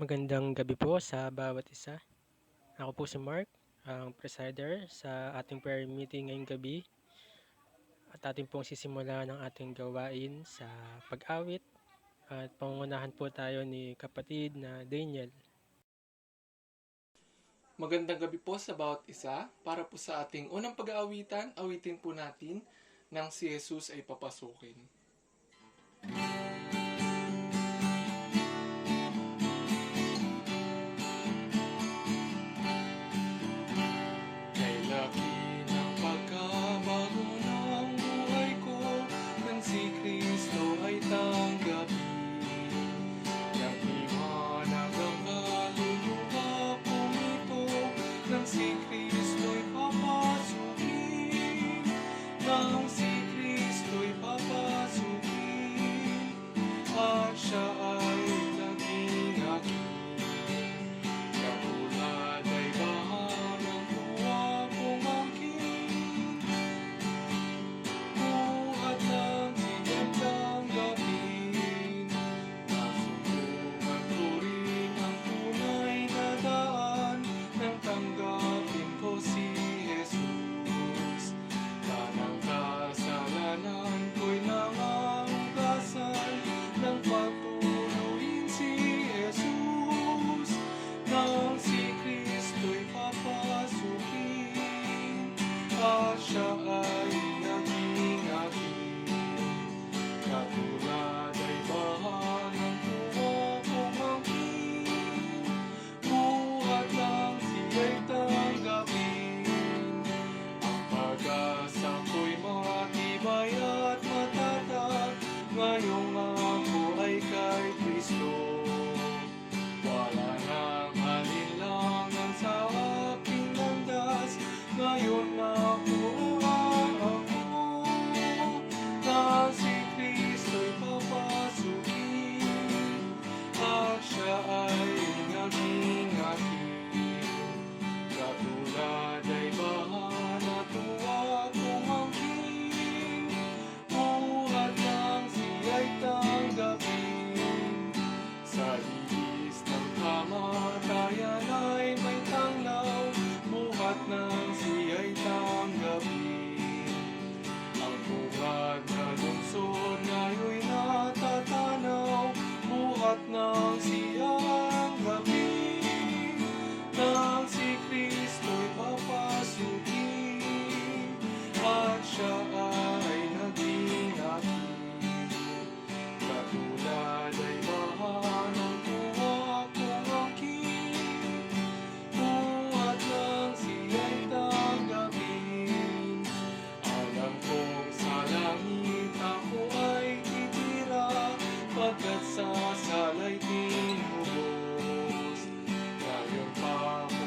Magandang gabi po sa bawat isa. Ako po si Mark, ang presider sa ating prayer meeting ngayong gabi at ating pong sisimulan ang ating gawain sa pag-awit at pangungunahan po tayo ni kapatid na Daniel. Magandang gabi po sa bawat isa. Para po sa ating unang pag-aawitan, awitin po natin nang si Jesus ay papasukin. Kay laki ng pagkabago ng buhay ko, nang si Kristo ay tanggapin. Nang iwanag ang kaluluwa kong ito, nang si Kristo'y papasukin. Nang si Kristo'y papasukin, at siya ay naging akin. Katulad ay baha ng tuwa kong angkin. Buhat ng siya'y tanggapin. Nasunungan ko rin ang tunay na daan, nang tanggapin ko si Jesus. Tanang kasalanan ko'y nangahugasan, nang patuloyin si Jesus. Nang si Kristo'y papasukin, at siya ay naging akin. Katulad ay baha ng tuwa kong angkin. Buhat lang siya'y tanggapin. Ang pag-asa ko'y matibay at matatag, ngayong ako ay kay Kristo. Wala nang alinlangan sa aking landas, ngayon ako na si Kristo'y papasukin, at siya ay naging akin. Katulad ay baha na tuwa kong angkin. Buhat lang siya'y tanggapin. Sa liis ng kamatayan ay may tanglaw, buhat nang siya'y tanggapin. Ang bungad na lungsod ngayon'y natatanaw, buhat nang siya'y tanggapin. Nang si Kristo'y papasukin, at siya ay naging akin. Katulad ay baha ng tuwa kong angkin. Buhat lang siya'y tanggapin. Alam kong sa langit ako ay titira, pagkat sa sala'y tinubos. Ngayon pa ako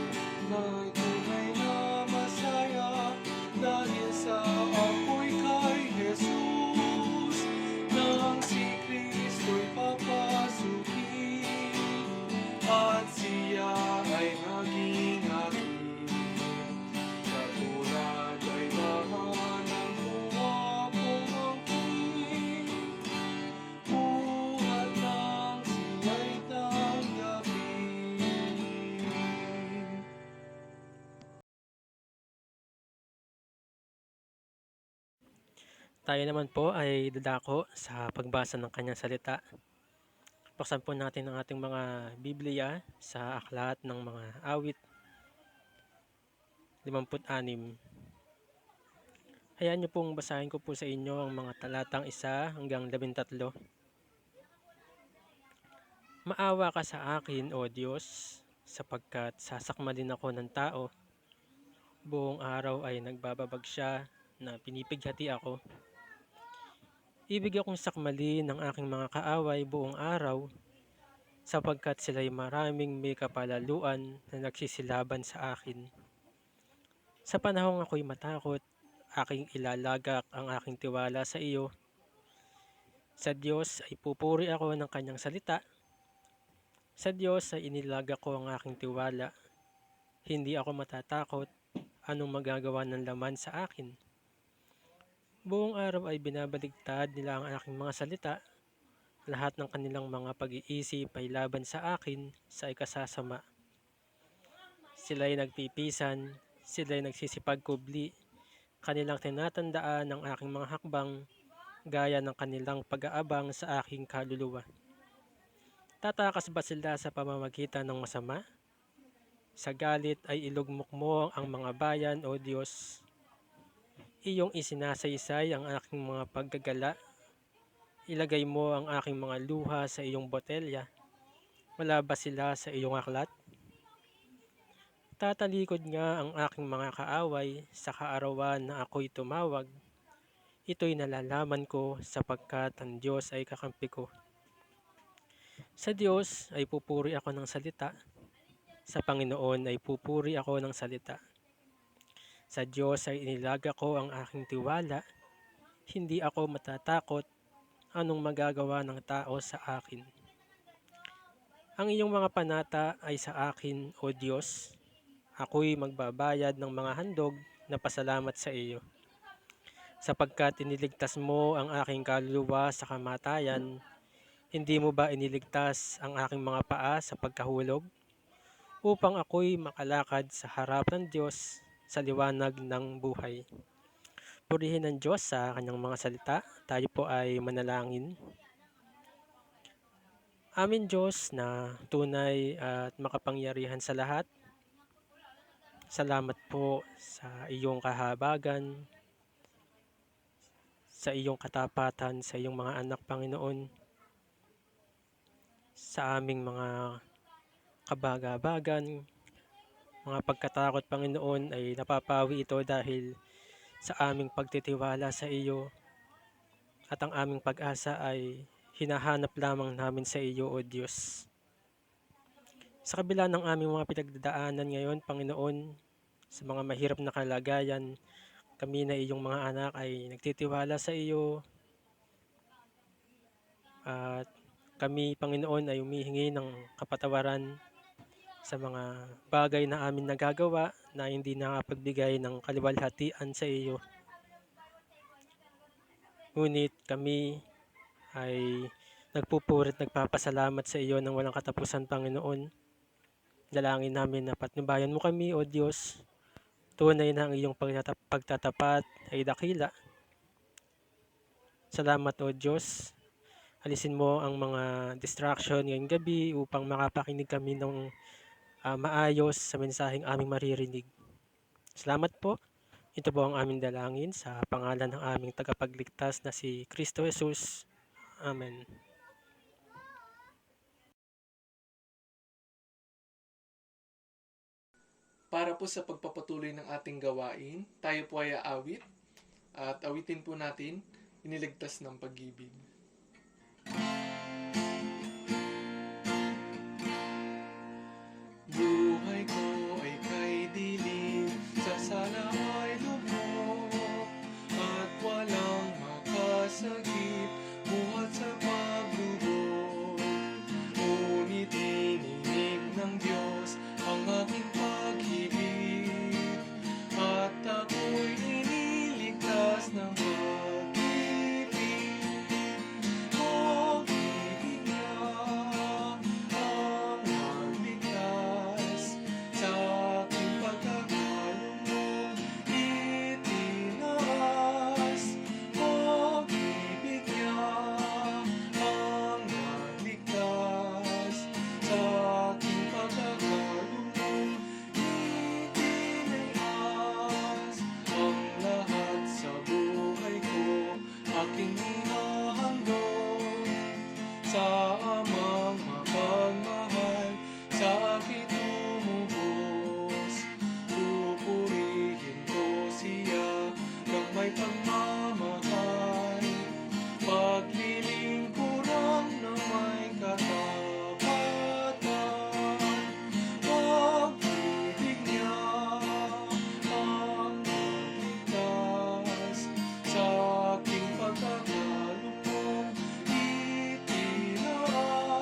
na'y tunay na masaya, dahil sa ako'y kay Jesus. Nang si Kristo'y papasukin, at siya ay naging akin. Katulad ay baha ng tuwa kong angkin. Buhat lang siya'y tanggapin. Tayo naman po ay dadako sa pagbasa ng kanyang salita. Buksan po natin ang ating mga Biblia sa aklat ng mga awit 56. Hayaan niyo pong basahin ko po sa inyo ang mga talatang 1 hanggang 13. Maawa ka sa akin, O Diyos, sapagkat sasakmalin ako ng tao. Buong araw ay nagbababag siya na pinipighati ako. Ibig akong sakmalin ng aking mga kaaway buong araw, sapagkat sila'y maraming may kapalaluan na nagsisilaban sa akin. Sa panahong ako'y matakot, aking ilalagak ang aking tiwala sa iyo. Sa Diyos ay pupuri ako ng kanyang salita. Sa Diyos ay inilagak ko ang aking tiwala. Hindi ako matatakot anong magagawa ng laman sa akin. Buong araw ay binabaligtad nila ang aking mga salita. lahat ng kanilang mga pag-iisip ay laban sa akin sa ikasasama. Sila'y nagpipisan, sila'y nagsisipagkubli, kanilang tinatandaan ang aking mga hakbang, gaya ng kanilang pag-aabang sa aking kaluluwa. Tatakas ba sila sa pamamagitan ng masama? Sa galit ay ilugmok mo ang mga bayan, O Diyos. Iyong isinasaysay ang aking mga paggagala. Ilagay mo ang aking mga luha sa iyong botelya. Wala ba sila sa iyong aklat? Tatalikod nga ang aking mga kaaway sa kaarawan na ako'y tumawag. Ito'y nalalaman ko sapagkat ang Diyos ay kakampi ko. Sa Diyos ay pupuri ako ng salita. Sa Panginoon ay pupuri ako ng salita. Sa Diyos ay inilaga ko ang aking tiwala. Hindi ako matatakot anong magagawa ng tao sa akin. Ang iyong mga panata ay sa akin, O Diyos. Ako'y magbabayad ng mga handog na pasalamat sa iyo. Sapagkat iniligtas mo ang aking kaluluwa sa kamatayan, hindi mo ba iniligtas ang aking mga paa sa pagkahulog? Upang ako'y makalakad sa harap ng Diyos sa liwanag ng buhay. Purihin ang Diyos sa kanyang mga salita. Tayo po ay manalangin. Amin Diyos na tunay at makapangyarihan sa lahat. Salamat po sa iyong kahabagan, sa iyong katapatan, sa iyong mga anak, Panginoon, sa aming mga kabagabagan, mga pagkatakot, Panginoon, ay napapawi ito dahil sa aming pagtitiwala sa iyo, at ang aming pag-asa ay hinahanap lamang namin sa iyo, O Diyos. Sa kabila ng aming mga pinagdadaanan ngayon, Panginoon, sa mga mahirap na kalagayan, kami na iyong mga anak ay nagtitiwala sa iyo, at kami, Panginoon, ay humihingi ng kapatawaran sa mga bagay na amin nagagawa na hindi nakapagbigay ng kaluwalhatian sa iyo. Ngunit kami ay nagpupuri at nagpapasalamat sa iyo ng walang katapusan, Panginoon. Dalangin namin na patnubayan mo kami, O Diyos. Tunay na ang iyong pagtatapat ay dakila. Salamat, O Diyos. Alisin mo ang mga distraction ngayong gabi upang makapakinig kami ng maayos sa mensaheng aming maririnig. Salamat po. Ito po ang aming dalangin sa pangalan ng aming tagapagligtas na si Kristo Jesus. Amen. Para po sa pagpapatuloy ng ating gawain, tayo po ay aawit at awitin po natin, Iniligtas ng Pag-ibig. Buhay ko ay kay dilim, sa sala ay lubog, at walang makasagip, buhat sa paglubog. Ngunit ininig ng Diyos ang aking pag-ibig, at ako'y iniligtas ng pag-ibig. Pag-ibig niya ang nagligtas, sa aking pagkakalulong itinaas. Pag-ibig niya ang nagligtas, sa aking pagkakalulong itinaas. Ang lahat sa buhay ko aking ihahandog, sa amang mapagmahal, sa akin tumubos. Pupurihin ko siya ng may pagmamahal, paglilingkuran na may katapatan. Pag-ibig niya ang nagligtas, sa aking pagkakalulong itinaas.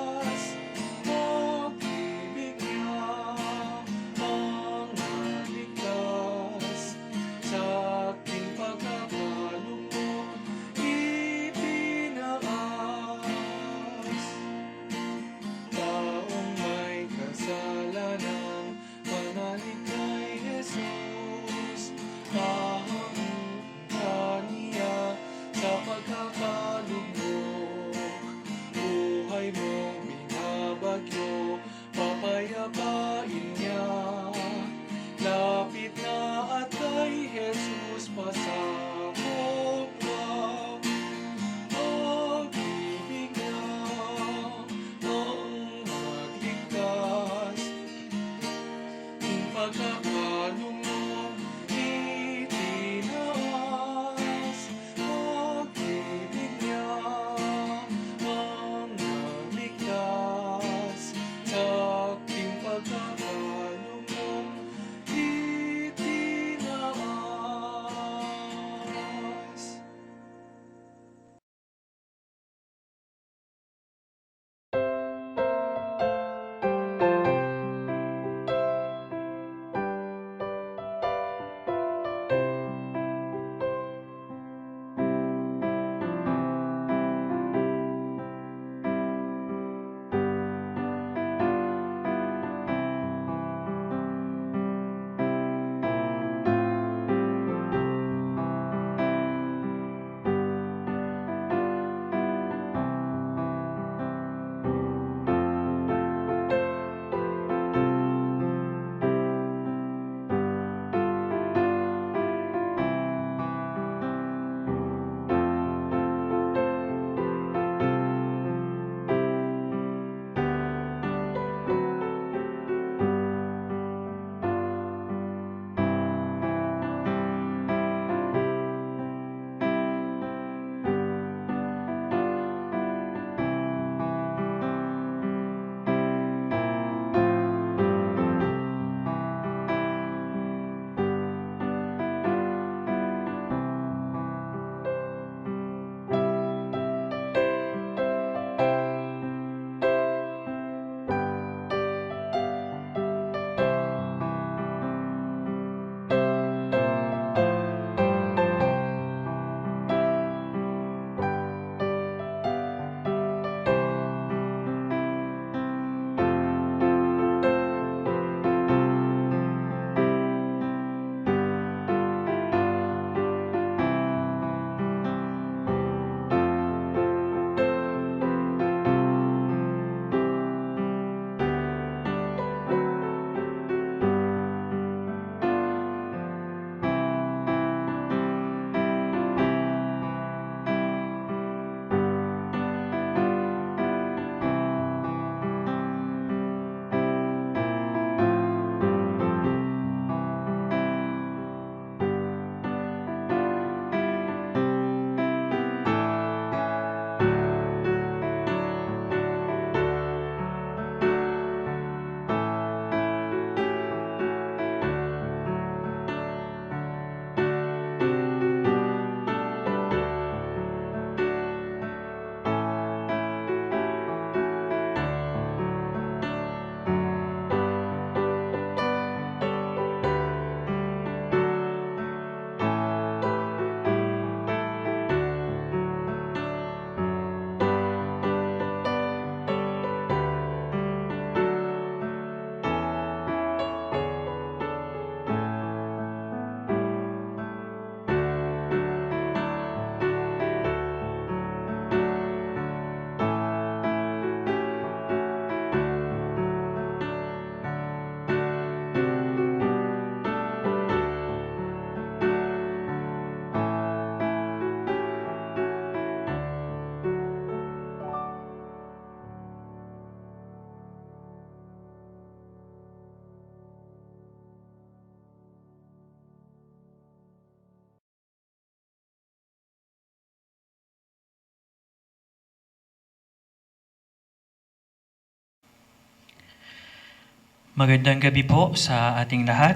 Magandang gabi po sa ating lahat.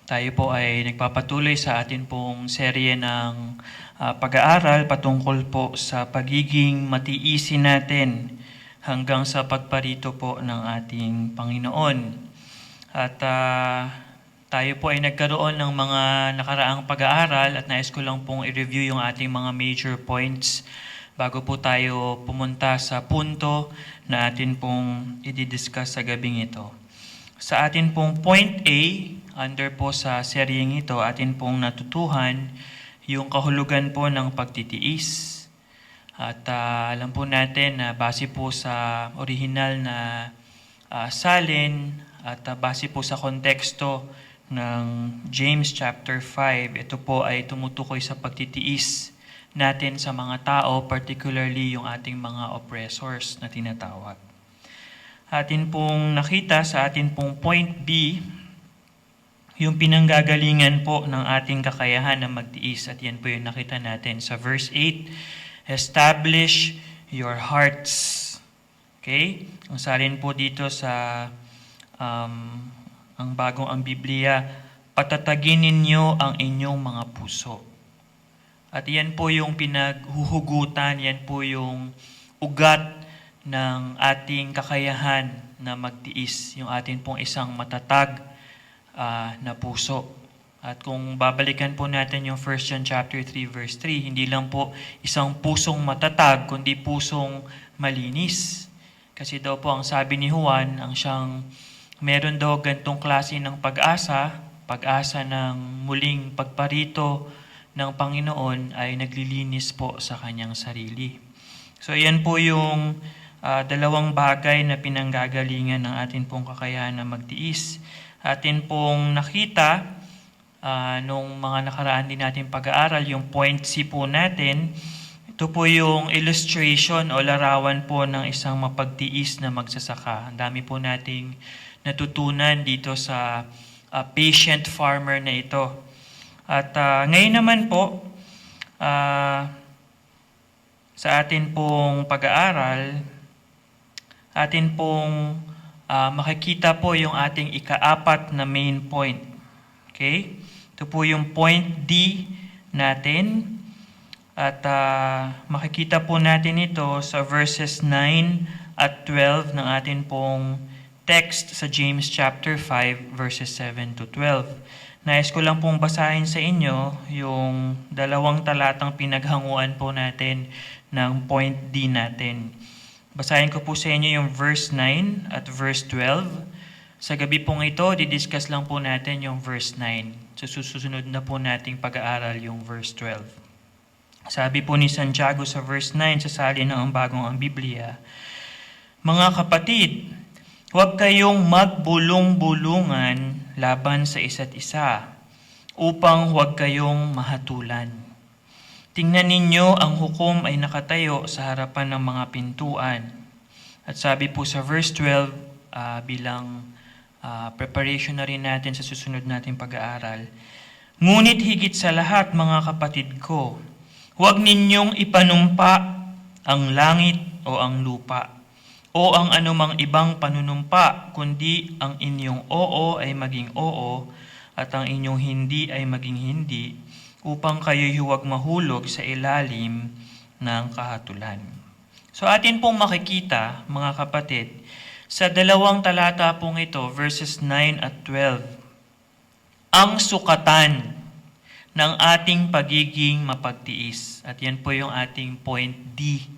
Tayo po ay nagpapatuloy sa atin pong serye ng pag-aaral patungkol po sa pagiging matiisin natin hanggang sa pagparito po ng ating Panginoon. At tayo po ay nagkaroon ng mga nakaraang pag-aaral at nais ko lang pong i-review yung ating mga major points bago po tayo pumunta sa punto na atin pong i-discuss sa gabing ito. Sa atin pong point A, under po sa seryeng ito, atin pong natutuhan yung kahulugan po ng pagtitiis. At alam po natin na base po sa orihinal na salin at base po sa konteksto ng James chapter 5, ito po ay tumutukoy sa pagtitiis natin sa mga tao, particularly yung ating mga oppressors na tinatawag. Atin pong nakita sa atin pong point B, yung pinanggagalingan po ng ating kakayahan na magtiis. At yan po yung nakita natin sa verse 8, establish your hearts. Okay? Ang salin po dito sa ang Biblia, patatagin ninyo ang inyong mga puso. At yan po yung pinaghuhugutan, yan po yung ugat ng ating kakayahan na magtiis, yung atin pong isang matatag na puso. At kung babalikan po natin yung 1 John chapter 3 verse 3, hindi lang po isang pusong matatag, kundi pusong malinis. Kasi daw po ang sabi ni Juan, ang siyang meron daw gantong klase ng pag-asa ng muling pagparito ng Panginoon ay naglilinis po sa kanyang sarili. So yan po yung dalawang bagay na pinanggagalingan ng atin pong kakayahan na magtiis. Atin pong nakita nung mga nakaraan din natin pag-aaral, yung point C po natin, ito po yung illustration o larawan po ng isang mapagtiis na magsasaka. Ang dami po nating natutunan dito sa patient farmer na ito. At ngayon naman po, sa atin pong pag-aaral, atin pong makikita po yung ating ika-4 na main point. Okay? Ito po yung point D natin. At makikita po natin ito sa verses 9 at 12 ng atin pong text sa James chapter 5 verses 7 to 12. Nais ko lang pong basahin sa inyo yung dalawang talatang pinaghanguan po natin ng point D natin. Basahin ko po sa inyo yung verse 9 at verse 12. Sa gabi pong ito, didiscuss lang po natin yung verse 9. So susunod na po nating pag-aaral yung verse 12. Sabi po ni Santiago sa verse 9, sa salin ng ang Biblia, mga kapatid, huwag kayong magbulong-bulungan laban sa isa't isa, upang huwag kayong mahatulan. Tingnan ninyo, ang hukom ay nakatayo sa harapan ng mga pintuan. At sabi po sa verse 12, bilang preparation na rin natin sa susunod nating pag-aaral, ngunit higit sa lahat, mga kapatid ko, huwag ninyong ipanumpa ang langit o ang lupa, o ang anumang ibang panunumpa, kundi ang inyong oo ay maging oo, at ang inyong hindi ay maging hindi, upang kayo'y huwag mahulog sa ilalim ng kahatulan. So atin pong makikita, mga kapatid, sa dalawang talata pong ito, verses 9 at 12, ang sukatan ng ating pagiging mapagtiis. At yan po yung ating point D.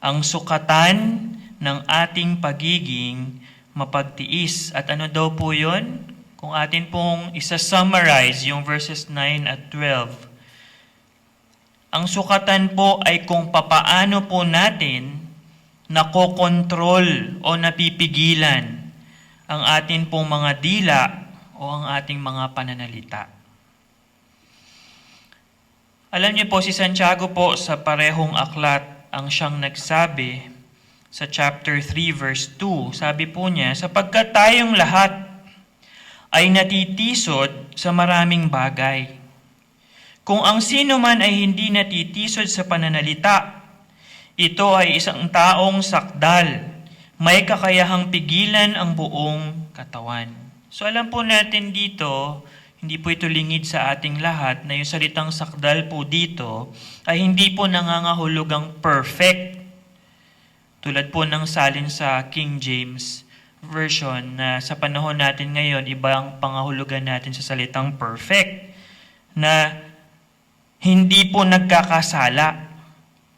Ang sukatan ng ating pagiging mapagtiis. At ano daw po yun? Kung atin pong isa-summarize yung verses 9 at 12, ang sukatan po ay kung papaano po natin nakokontrol o napipigilan ang atin pong mga dila o ang ating mga pananalita. Alam niyo po, si Santiago po sa parehong aklat ang siyang nagsabi sa chapter 3 verse 2. Sabi po niya, sapagkat tayong lahat ay natitisod sa maraming bagay. Kung ang sino man ay hindi natitisod sa pananalita, ito ay isang taong sakdal, may kakayahang pigilan ang buong katawan. So alam po natin dito, hindi po ito lingid sa ating lahat na yung salitang sakdal po dito ay hindi po nangangahulugang perfect. Tulad po ng salin sa King James Version na sa panahon natin ngayon, iba ang pangahulugan natin sa salitang perfect na hindi po nagkakasala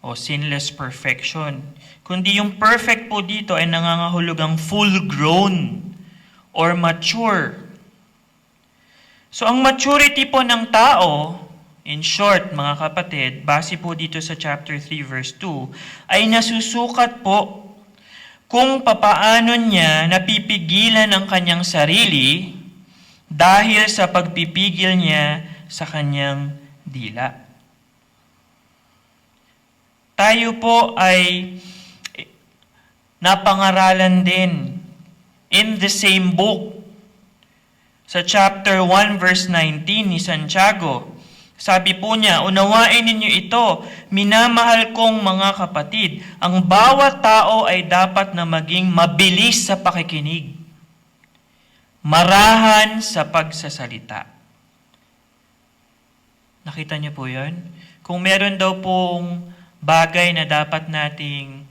o sinless perfection. Kundi yung perfect po dito ay nangangahulugang full-grown or mature. So ang maturity po ng tao, in short mga kapatid, base po dito sa chapter 3 verse 2, ay nasusukat po kung papaano niya napipigilan ang kanyang sarili dahil sa pagpipigil niya sa kanyang dila. Tayo po ay napangaralan din in the same book. Sa chapter 1 verse 19 ni Santiago, sabi po niya, unawain ninyo ito, minamahal kong mga kapatid, ang bawat tao ay dapat na maging mabilis sa pakikinig, marahan sa pagsasalita. Nakita niyo po yun? Kung meron daw pong bagay na dapat nating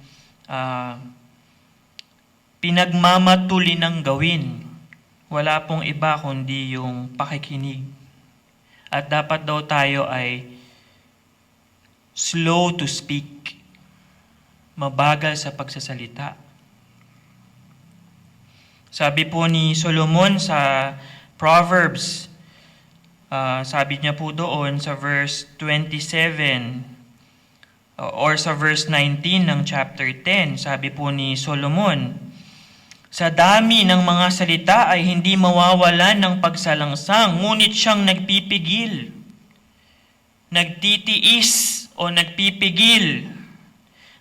pinagmamatulinang gawin, wala pong iba kundi yung pakikinig. At dapat daw tayo ay slow to speak, mabagal sa pagsasalita. Sabi po ni Solomon sa Proverbs, sabi niya po doon sa verse 27 or sa verse 19 ng chapter 10, sabi po ni Solomon, sa dami ng mga salita ay hindi mawawalan ng pagsalangsang, ngunit siyang nagpipigil, nagtitiis o nagpipigil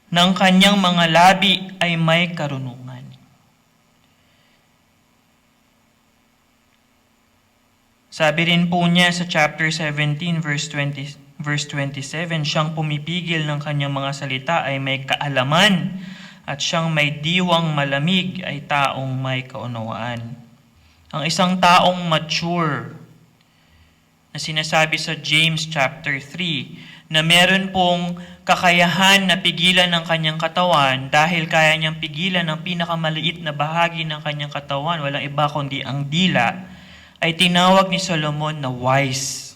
ng kanyang mga labi ay may karunungan. Sabi rin po niya sa chapter 17 verse 27, siyang pumipigil ng kanyang mga salita ay may kaalaman, at siyang may diwang malamig ay taong may kaunawaan. Ang isang taong mature na sinasabi sa James chapter 3 na meron pong kakayahan na pigilan ng kanyang katawan dahil kaya niyang pigilan ang pinakamaliit na bahagi ng kanyang katawan, walang iba kundi ang dila, ay tinawag ni Solomon na wise.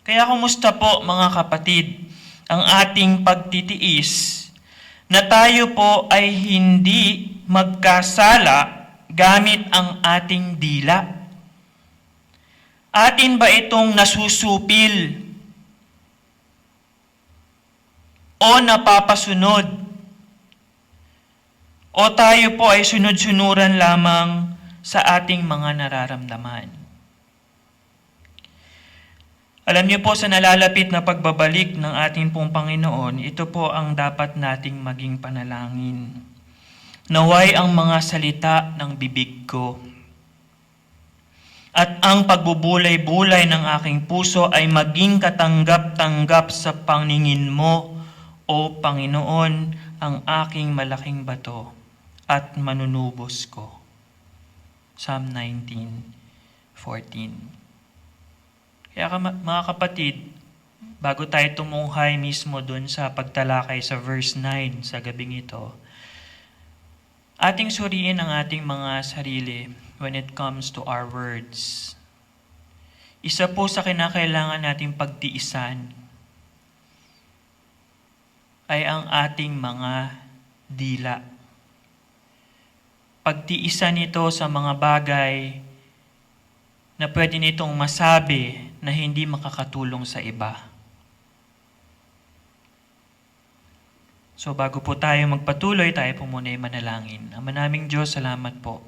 Kaya kumusta po mga kapatid ang ating pagtitiis na tayo po ay hindi magkasala gamit ang ating dila? Atin ba itong nasusupil o napapasunod? O tayo po ay sunod-sunuran lamang sa ating mga nararamdaman? Alam niyo po, sa nalalapit na pagbabalik ng ating pong Panginoon, ito po ang dapat nating maging panalangin. Naway ang mga salita ng bibig ko at ang pagbubulay-bulay ng aking puso ay maging katanggap-tanggap sa paningin mo, O Panginoon, ang aking malaking bato at manunubos ko. Psalm 19:14. Kaya mga kapatid, bago tayo tumunghay mismo dun sa pagtalakay sa verse 9 sa gabing ito, ating suriin ang ating mga sarili when it comes to our words. Isa po sa kinakailangan nating pagtiisan ay ang ating mga dila. Pagtiisan ito sa mga bagay na pwede nitong masabi na hindi makakatulong sa iba. So bago po tayo magpatuloy, tayo po muna ay manalangin. Ama naming Diyos, salamat po.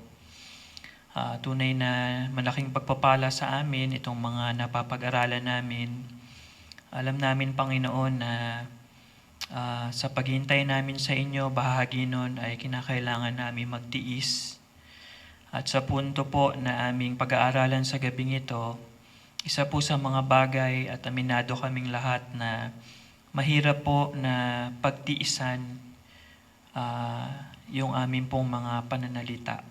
Tunay na malaking pagpapala sa amin itong mga napapag-aralan namin. Alam namin, Panginoon, na sa paghintay namin sa inyo, bahagi nun ay kinakailangan namin magtiis. At sa punto po na aming pag-aaralan sa gabing ito, isa po sa mga bagay at aminado kaming lahat na mahirap po na pagtiisan, yung aming pong mga pananalita.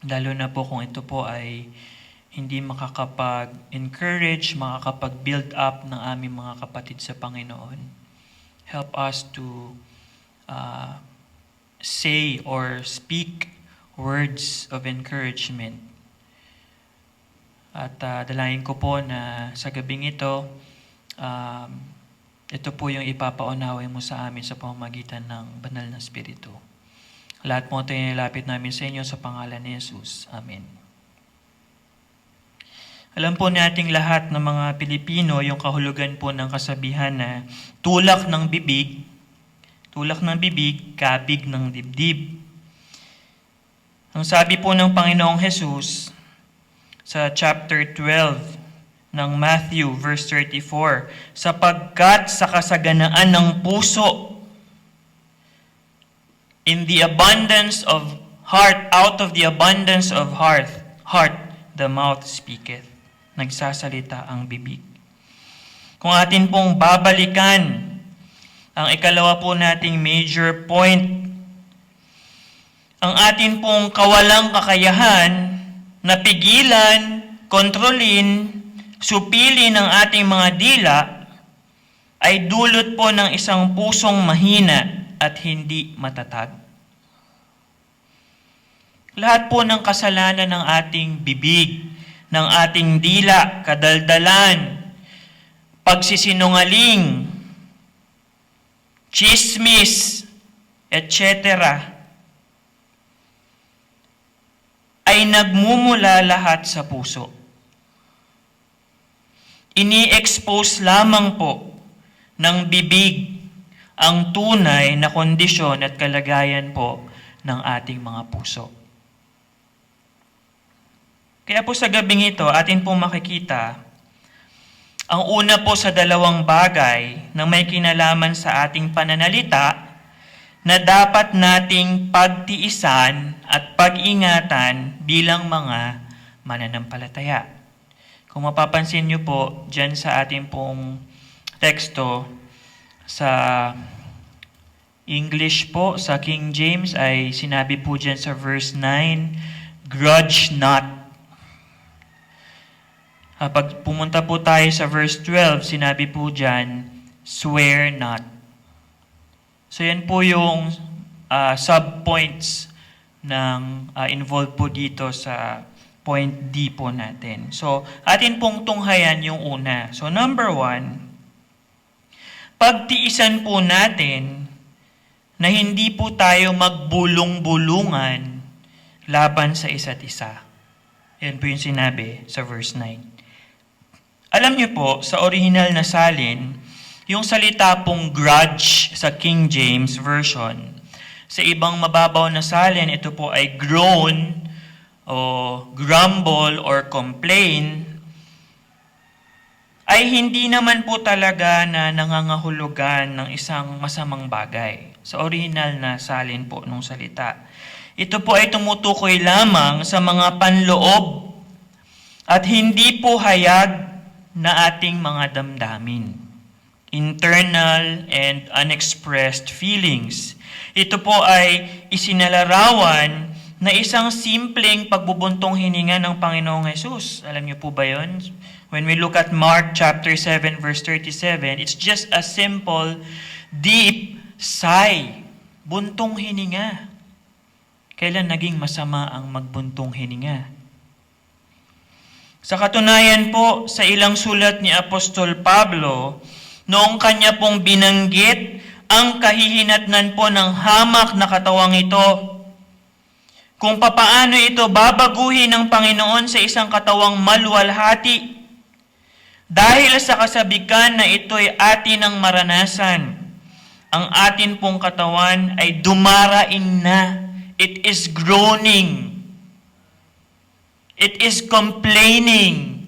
Lalo na po kung ito po ay hindi makakapag-encourage, makakapag-build up ng aming mga kapatid sa Panginoon. Help us to say or speak words of encouragement. At dalangin ko po na sa gabing ito, ito po yung ipapaunaway mo sa amin sa pamamagitan ng banal na Espiritu. Lahat po ito yung nilapit namin sa inyo sa pangalan ni Jesus. Amen. Alam po nating lahat ng mga Pilipino yung kahulugan po ng kasabihan na tulak ng bibig, kabig ng dibdib. Ang sabi po ng Panginoong Jesus sa chapter 12 ng Matthew verse 34, sapagkat sa kasaganaan ng puso, in the abundance of heart, out of the abundance of heart, the mouth speaketh. Nagsasalita ang bibig. Kung atin pong babalikan ang ikalawa po nating major point, ang atin pong kawalang kakayahan na pigilan, kontrolin, supilin ang ating mga dila ay dulot po ng isang pusong mahina at hindi matatag. Lahat po ng kasalanan ng ating bibig, ng ating dila, kadaldalan, pagsisinungaling, chismis, etc., ay nagmumula lahat sa puso. Ini-expose lamang po ng bibig ang tunay na kondisyon at kalagayan po ng ating mga puso. Kaya po sa gabing ito, atin pong makikita ang una po sa dalawang bagay na may kinalaman sa ating pananalita na dapat nating pagtiisan at pag-ingatan bilang mga mananampalataya. Kung mapapansin niyo po, dyan sa ating pong teksto, sa English po, sa King James, ay sinabi po dyan sa verse 9, grudge not. Pag pumunta po tayo sa verse 12, sinabi po dyan, swear not. So yan po yung sub-points ng involved po dito sa point D po natin. So atin pong tunghayan yung una. So number 1, pagtiisan po natin na hindi po tayo magbulong-bulungan laban sa isa't isa. Yan po yung sinabi sa verse 9. Alam niyo po, sa original na salin, yung salita pong grudge sa King James Version, sa ibang mababaw na salin, ito po ay groan, o grumble, or complain, ay hindi naman po talaga na nangangahulugan ng isang masamang bagay. Sa original na salin po nung salita. Ito po ay tumutukoy lamang sa mga panloob at hindi po hayag na ating mga damdamin. Internal and unexpressed feelings. Ito po ay isinalarawan na isang simpleng pagbubuntong hininga ng Panginoong Jesus. Alam niyo po ba yun? When we look at Mark chapter 7 verse 37, it's just a simple, deep sigh. Buntong hininga. Kailan naging masama ang magbuntong hininga? Sa katunayan po, sa ilang sulat ni Apostol Pablo, noong kanya pong binanggit ang kahihinatnan po ng hamak na katawang ito, kung papaano ito babaguhin ng Panginoon sa isang katawang maluwalhati, dahil sa kasabikan na ito'y atin ang maranasan, ang atin pong katawan ay dumaraing na. It is groaning. It is complaining.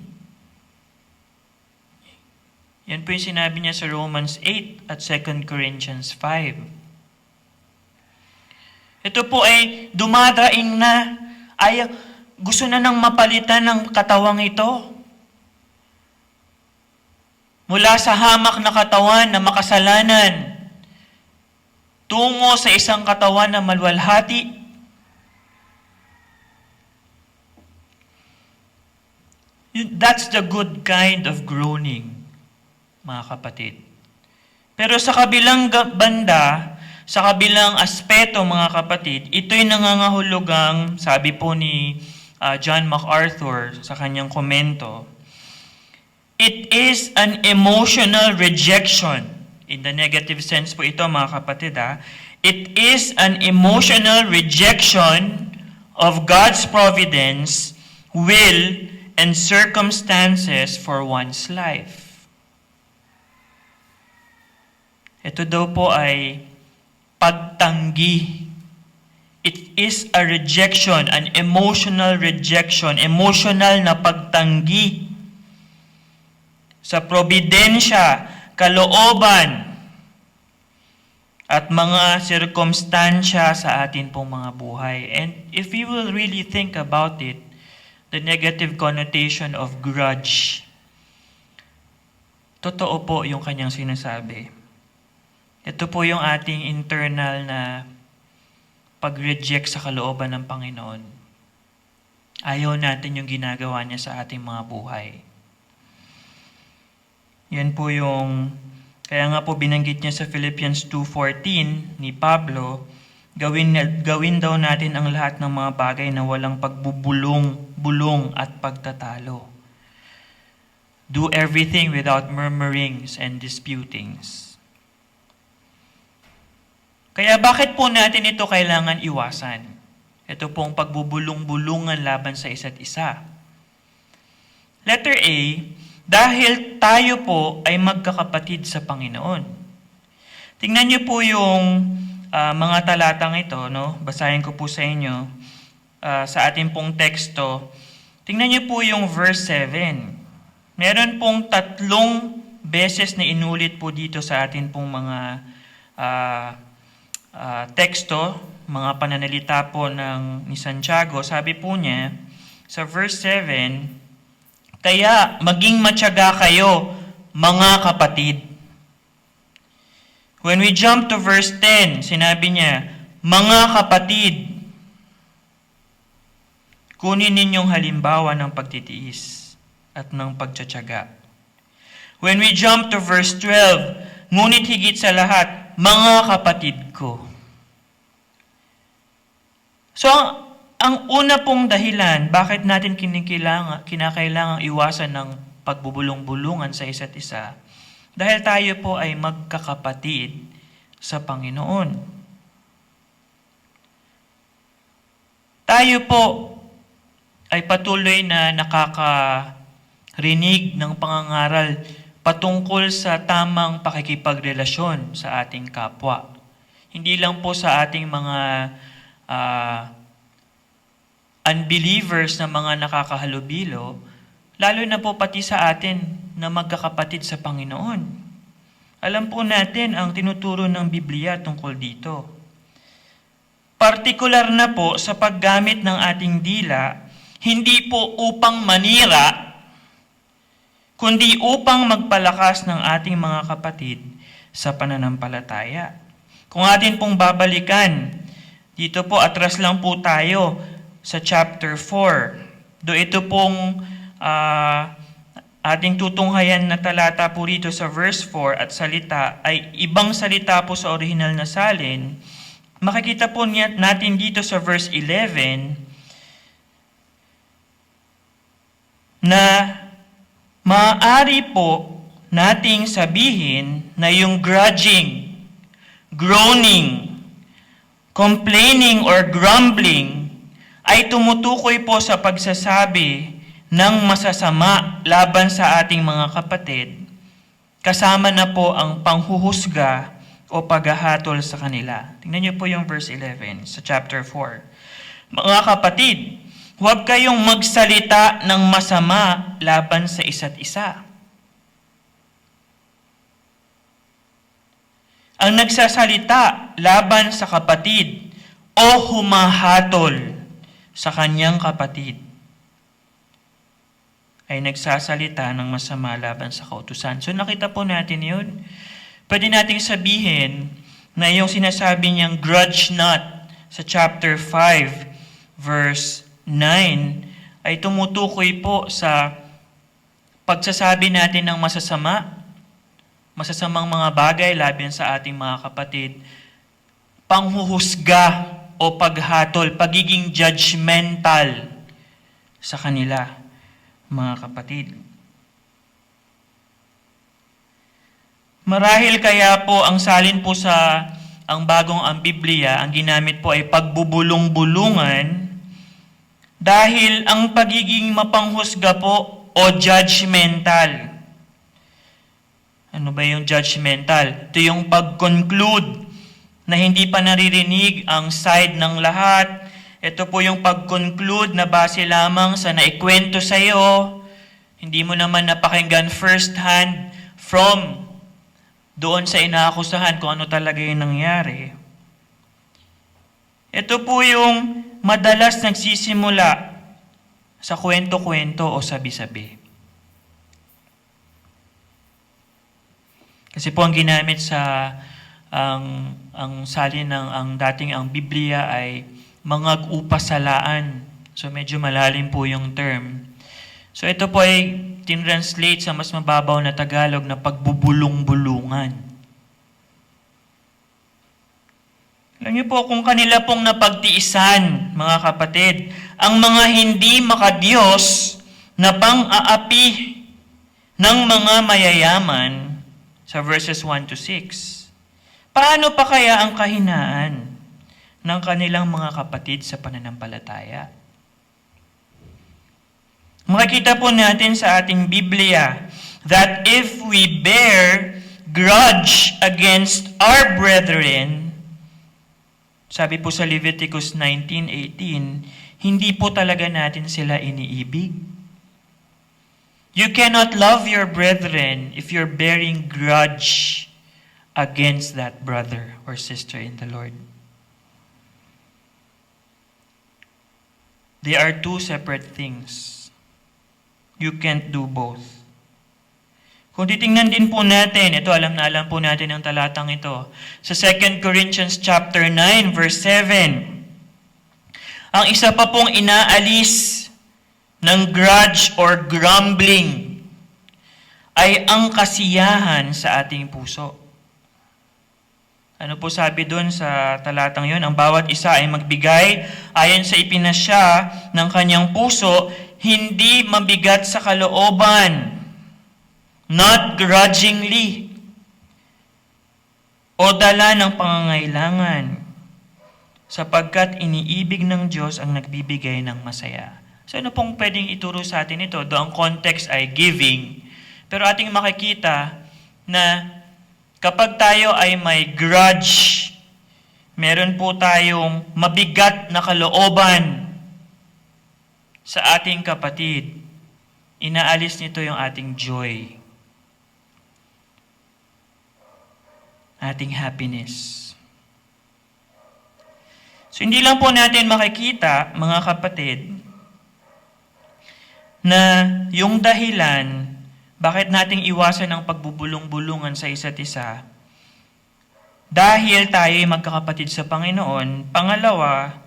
Yan po yung sinabi niya sa Romans 8 at 2 Corinthians 5. Ito po ay dumadaing na. Ay, gusto na nang mapalitan ng katawang ito. Mula sa hamak na katawan na makasalanan, tungo sa isang katawan na maluwalhati. That's the good kind of groaning, mga kapatid. Pero sa kabilang banda, sa kabilang aspeto, mga kapatid, ito'y nangangahulugang, sabi po ni John MacArthur sa kanyang komento, it is an emotional rejection. In the negative sense po ito, mga kapatid. It is an emotional rejection of God's providence, will, and circumstances for one's life. Ito daw po ay pagtanggi. It is a rejection, an emotional rejection, emotional na pagtanggi sa probidensya, kalooban, at mga sirkumstansya sa atin pong mga buhay. And if we will really think about it, the negative connotation of grudge, totoo po yung kanyang sinasabi. Ito po yung ating internal na pag-reject sa kalooban ng Panginoon. Ayaw natin yung ginagawa niya sa ating mga buhay. Yan po yung, kaya nga po binanggit niya sa Philippians 2:14 ni Pablo, gawin daw natin ang lahat ng mga bagay na walang pagbubulong at pagtatalo. Do everything without murmurings and disputings. Kaya bakit po natin ito kailangan iwasan? Ito pong pagbubulong-bulungan laban sa isa't isa. Letter A, dahil tayo po ay magkakapatid sa Panginoon. Tingnan niyo po yung mga talatang ito, no? Basahin ko po sa inyo sa ating pong teksto. Tingnan niyo po yung verse 7. Meron pong 3 beses na inulit po dito sa ating pong mga teksto, mga pananalita po ni Santiago. Sabi po niya sa verse 7, kaya maging matyaga kayo, mga kapatid. When we jump to verse 10, sinabi niya, mga kapatid, kunin ninyong halimbawa ng pagtitiis at ng pagtsatsaga. When we jump to verse 12, ngunit higit sa lahat, mga kapatid ko. So, ang una pong dahilan, bakit natin kinakailangang iwasan ng pagbubulong-bulungan sa isa't isa, dahil tayo po ay magkakapatid sa Panginoon. Tayo po ay patuloy na nakakarinig ng pangangaral patungkol sa tamang pakikipagrelasyon sa ating kapwa. Hindi lang po sa ating mga unbelievers na mga nakakahalubilo, lalo na po pati sa atin na magkakapatid sa Panginoon. Alam po natin ang tinuturo ng Biblia tungkol dito. Partikular na po sa paggamit ng ating dila, hindi po upang manira, kundi upang magpalakas ng ating mga kapatid sa pananampalataya. Kung atin pong babalikan, dito po atras lang po tayo sa chapter 4. Do ito pong ating tutunghayan na talata po rito sa verse 4 at salita ay ibang salita po sa original na salin. Makikita po natin dito sa verse 11 na maaari po nating sabihin na yung grudging, groaning, complaining or grumbling ay tumutukoy po sa pagsasabi ng masasama laban sa ating mga kapatid, kasama na po ang panghuhusga o paghahatol sa kanila. Tingnan niyo po yung verse 11 sa chapter 4. Mga kapatid, huwag kayong magsalita ng masama laban sa isa't isa. Ang nagsasalita laban sa kapatid o humahatol sa kanyang kapatid ay nagsasalita ng masama laban sa kautusan. So nakita po natin yun. Pwede nating sabihin na yung sinasabi niyang grudge not sa chapter 5, verse 9, ay tumutukoy po sa pagsasabi natin ng masasamang mga bagay laban sa ating mga kapatid, panghuhusga o paghatol, pagiging judgmental sa kanila, mga kapatid. Marahil kaya po ang salin po sa ang Biblia, ang ginamit po ay pagbubulong-bulungan dahil ang pagiging mapanghusga po o judgmental. Ano ba yung judgmental? Ito yung pag-conclude na hindi pa naririnig ang side ng lahat. Ito po yung pag-conclude na base lamang sa naikwento sa iyo. Hindi mo naman napakinggan first hand from doon sa inaakusahan kung ano talaga yung nangyari. Ito po yung madalas nagsisimula sa kwento-kwento o sabi-sabi. Kasi po ang ginamit sa ang salin ng ang Biblia ay mga upasalaan. So medyo malalim po yung term. So ito po ay tinranslate sa mas mababaw na Tagalog na pagbubulong-bulungan. Alam niyo po, kung kanila pong napagtiisan, mga kapatid, ang mga hindi makadiyos na pang-aapi ng mga mayayaman sa verses 1 to 6, paano pa kaya ang kahinaan ng kanilang mga kapatid sa pananampalataya? Makikita po natin sa ating Biblia that if we bear grudge against our brethren, sabi po sa Leviticus 19:18, hindi po talaga natin sila iniibig. You cannot love your brethren if you're bearing grudge against that brother or sister in the Lord. They are two separate things. You can't do both. Kung titingnan din po natin, ito alam po natin ang talatang ito. Sa 2 Corinthians chapter 9, verse 7, ang isa pa pong inaalis ng grudge or grumbling ay ang kasiyahan sa ating puso. Ano po sabi doon sa talatang yon? Ang bawat isa ay magbigay ayon sa ipinasya ng kanyang puso, hindi mabigat sa kalooban, not grudgingly, o dala ng pangangailangan, sapagkat iniibig ng Diyos ang nagbibigay ng masaya. So ano pong pwedeng ituro sa atin ito? Doon ang context ay giving. Pero ating makikita na kapag tayo ay may grudge, meron po tayong mabigat na kalooban sa ating kapatid, inaalis nito yung ating joy, ating happiness. So hindi lang po natin makikita, mga kapatid, na yung dahilan bakit nating iwasan ang pagbubulong-bulungan sa isa't isa, dahil tayo ay magkakapatid sa Panginoon. Pangalawa,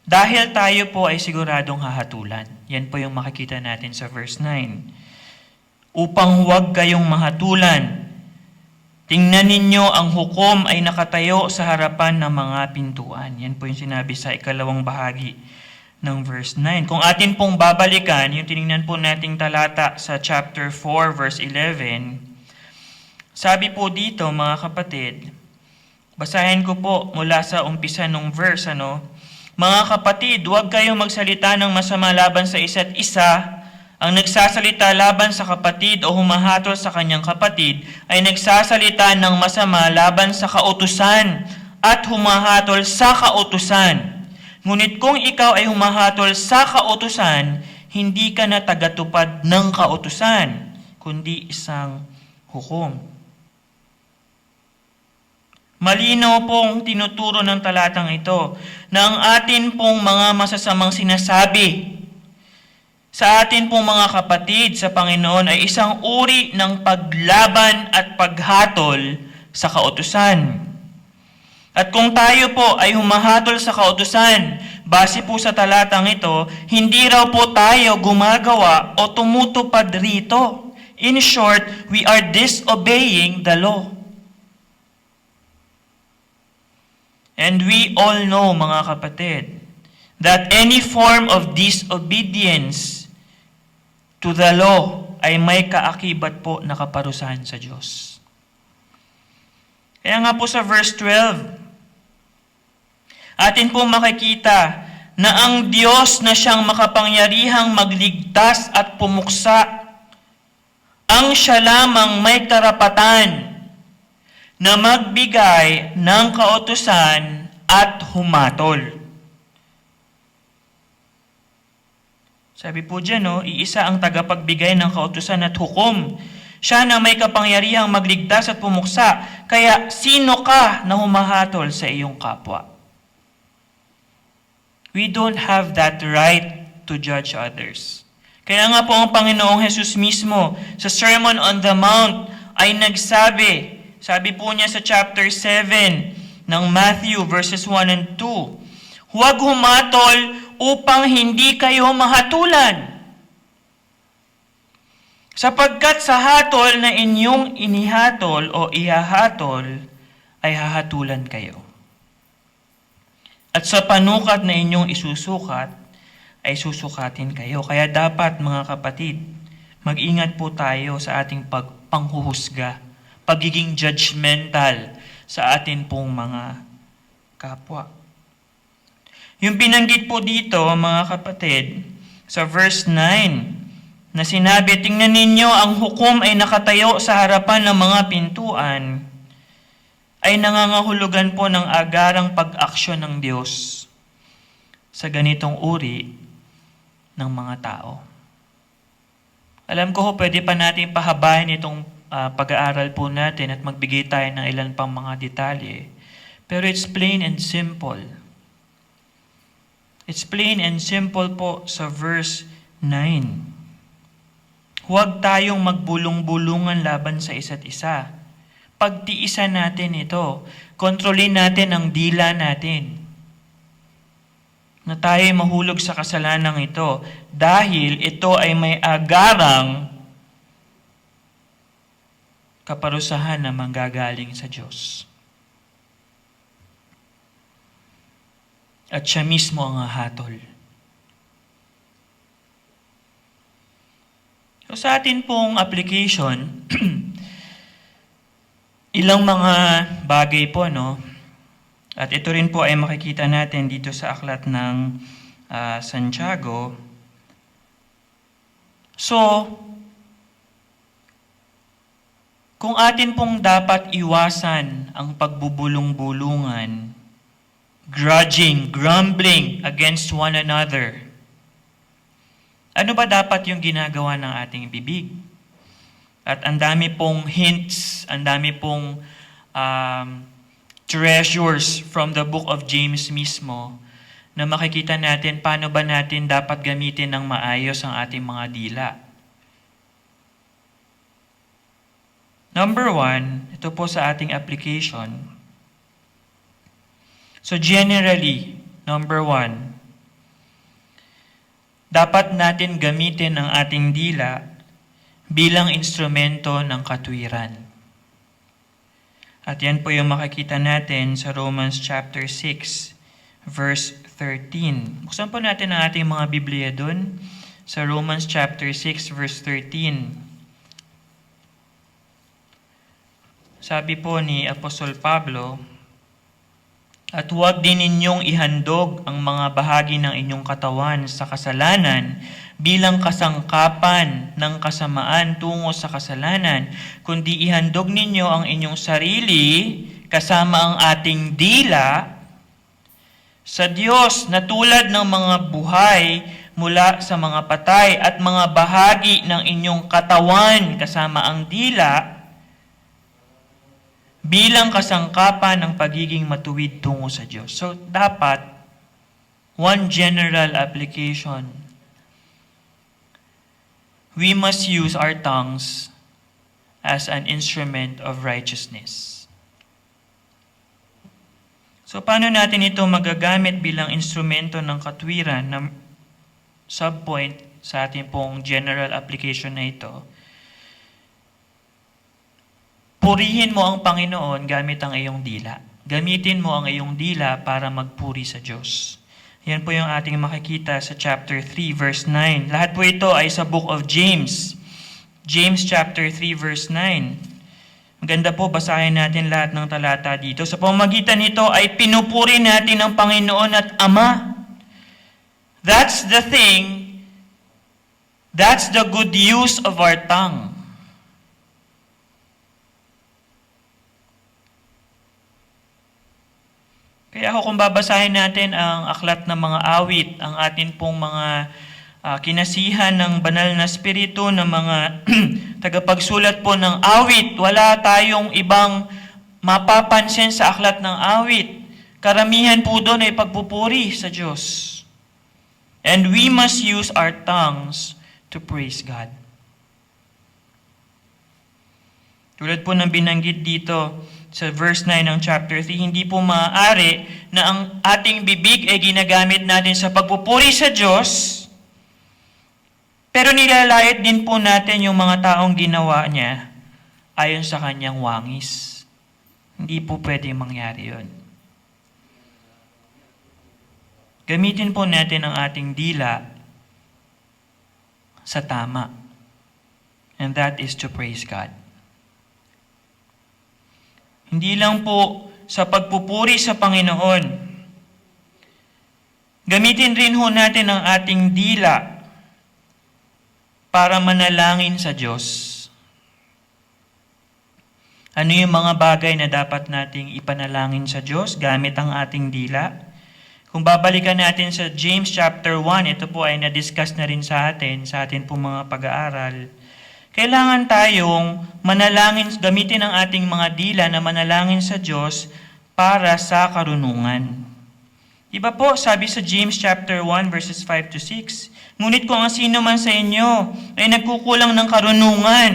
dahil tayo po ay siguradong hahatulan. Yan po yung makikita natin sa verse 9. Upang huwag kayong mahatulan, tingnan ninyo ang hukom ay nakatayo sa harapan ng mga pintuan. Yan po yung sinabi sa ikalawang bahagi ng verse 9. Kung atin pong babalikan, yung tinignan po nating talata sa chapter 4, verse 11, sabi po dito, mga kapatid, basahin ko po mula sa umpisa ng verse, mga kapatid, huwag kayong magsalita ng masama laban sa isa't isa. Ang nagsasalita laban sa kapatid o humahatol sa kanyang kapatid ay nagsasalita ng masama laban sa kautusan at humahatol sa kautusan. Ngunit kung ikaw ay humahatol sa kautusan, hindi ka na tagatupad ng kautusan, kundi isang hukom. Malinaw pong tinuturo ng talatang ito na ang atin pong mga masasamang sinasabi sa atin pong mga kapatid sa Panginoon ay isang uri ng paglaban at paghatol sa kautusan. At kung tayo po ay humahatol sa kautusan, base po sa talatang ito, hindi raw po tayo gumagawa o tumutupad rito. In short, we are disobeying the law. And we all know, mga kapatid, that any form of disobedience to the law ay may kaakibat po na kaparusahan sa Diyos. Kaya nga po sa verse 12, atin pong makikita na ang Diyos na siyang makapangyarihang magligtas at pumuksa, ang siya lamang may karapatan na magbigay ng kautusan at humatol. Sabi po dyan, iisa ang tagapagbigay ng kautusan at hukom. Siya na may kapangyarihang magligtas at pumuksa. Kaya sino ka na humahatol sa iyong kapwa? We don't have that right to judge others. Kaya nga po ang Panginoong Jesus mismo sa Sermon on the Mount ay nagsabi, sabi po niya sa chapter 7 ng Matthew verses 1 and 2, huwag humatol upang hindi kayo mahatulan. Sapagkat sa hatol na inyong inihatol o ihahatol, ay hahatulan kayo. At sa panukat na inyong isusukat, ay susukatin kayo. Kaya dapat, mga kapatid, mag-ingat po tayo sa ating panghuhusga, pagiging judgmental sa atin pong mga kapwa. Yung binanggit po dito, mga kapatid, sa verse 9, na sinabi, tingnan ninyo, ang hukom ay nakatayo sa harapan ng mga pintuan, ay nangangahulugan po ng agarang pag-aksyon ng Diyos sa ganitong uri ng mga tao. Alam ko pwede pa natin pahabain itong pag-aaral po natin at magbigay tayo ng ilan pang mga detalye. Pero it's plain and simple. It's plain and simple po sa verse 9. Huwag tayong magbulong-bulungan laban sa isa't isa. Pagtiisan natin ito. Kontrolin natin ang dila natin. Na tayo mahulog sa kasalanang ito dahil ito ay may agarang kaparusahan na manggagaling sa Diyos. At siya mismo ang hahatol. So sa atin pong application, ilang mga bagay po, At ito rin po ay makikita natin dito sa aklat ng Santiago. So, kung atin pong dapat iwasan ang pagbubulong-bulungan, grudging, grumbling against one another, ano ba dapat yung ginagawa ng ating bibig? At ang dami pong hints, ang dami pong treasures from the book of James mismo na makikita natin paano ba natin dapat gamitin ng maayos ang ating mga dila. Number 1, ito po sa ating application. So generally, number 1, dapat natin gamitin ang ating dila bilang instrumento ng katwiran. At yan po yung makikita natin sa Romans chapter 6, verse 13. Buksan po natin ang ating mga Biblia doon sa Romans chapter 6, verse 13. Sabi po ni Apostol Pablo, at huwag din ninyong ihandog ang mga bahagi ng inyong katawan sa kasalanan bilang kasangkapan ng kasamaan tungo sa kasalanan, kundi ihandog ninyo ang inyong sarili kasama ang ating dila sa Diyos na tulad ng mga buhay mula sa mga patay at mga bahagi ng inyong katawan kasama ang dila bilang kasangkapan ng pagiging matuwid tungo sa Diyos. So, dapat, one general application, we must use our tongues as an instrument of righteousness. So paano natin ito magagamit bilang instrumento ng katwiran na subpoint sa ating pong general application na ito? Purihin mo ang Panginoon gamit ang iyong dila. Gamitin mo ang iyong dila para magpuri sa Diyos. Yan po yung ating makikita sa chapter 3, verse 9. Lahat po ito ay sa book of James. James chapter 3, verse 9. Maganda po, basahin natin lahat ng talata dito. Sa pamamagitan nito ay pinupuri natin ang Panginoon at Ama. That's the thing. That's the good use of our tongue. Kaya kung babasahin natin ang aklat ng mga awit, ang atin pong mga kinasihan ng banal na spirito, ng mga tagapagsulat po ng awit, wala tayong ibang mapapansin sa aklat ng awit. Karamihan po doon ay pagpupuri sa Diyos. And we must use our tongues to praise God. Tulad po ng binanggit dito sa verse 9 ng chapter 3, hindi po maaari na ang ating bibig ay ginagamit natin sa pagpupuri sa Diyos, pero nilalait din po natin yung mga taong ginawa niya ayon sa kanyang wangis. Hindi po pwedeng mangyari yun. Gamitin po natin ang ating dila sa tama. And that is to praise God. Hindi lang po sa pagpupuri sa Panginoon. Gamitin rin ho natin ang ating dila para manalangin sa Diyos. Ano yung mga bagay na dapat nating ipanalangin sa Diyos gamit ang ating dila? Kung babalikan natin sa James chapter 1, ito po ay na-discuss na rin sa atin po mga pag-aaral. Kailangan tayong manalangin, gamitin ang ating mga dila na manalangin sa Diyos para sa karunungan. Iba po, sabi sa James chapter 1 verses 5 to 6, ngunit kung ang sino man sa inyo ay nagkukulang ng karunungan,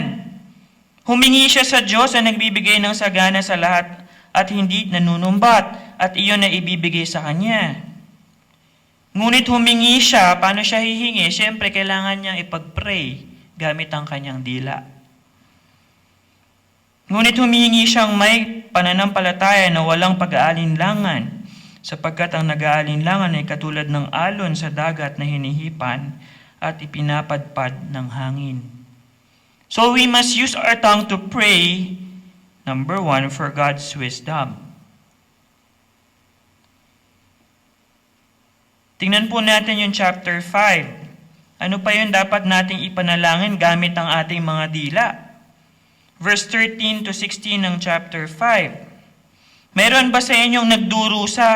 humingi siya sa Diyos na nagbibigay ng sagana sa lahat at hindi nanunumbat, at iyon na ibibigay sa Kanya. Ngunit humingi siya, paano siya hihingi? Siyempre, kailangan niya ipag-pray gamit ang kanyang dila. Ngunit humihingi siyang may pananampalataya na walang pag-aalinlangan, sapagkat ang nag-aalinlangan ay katulad ng alon sa dagat na hinihipan at ipinapadpad ng hangin. So we must use our tongue to pray, number 1, for God's wisdom. Tingnan po natin yung chapter 5. Ano pa yun dapat nating ipanalangin gamit ang ating mga dila? Verse 13 to 16 ng chapter 5. Meron ba sa inyong nagdurusa?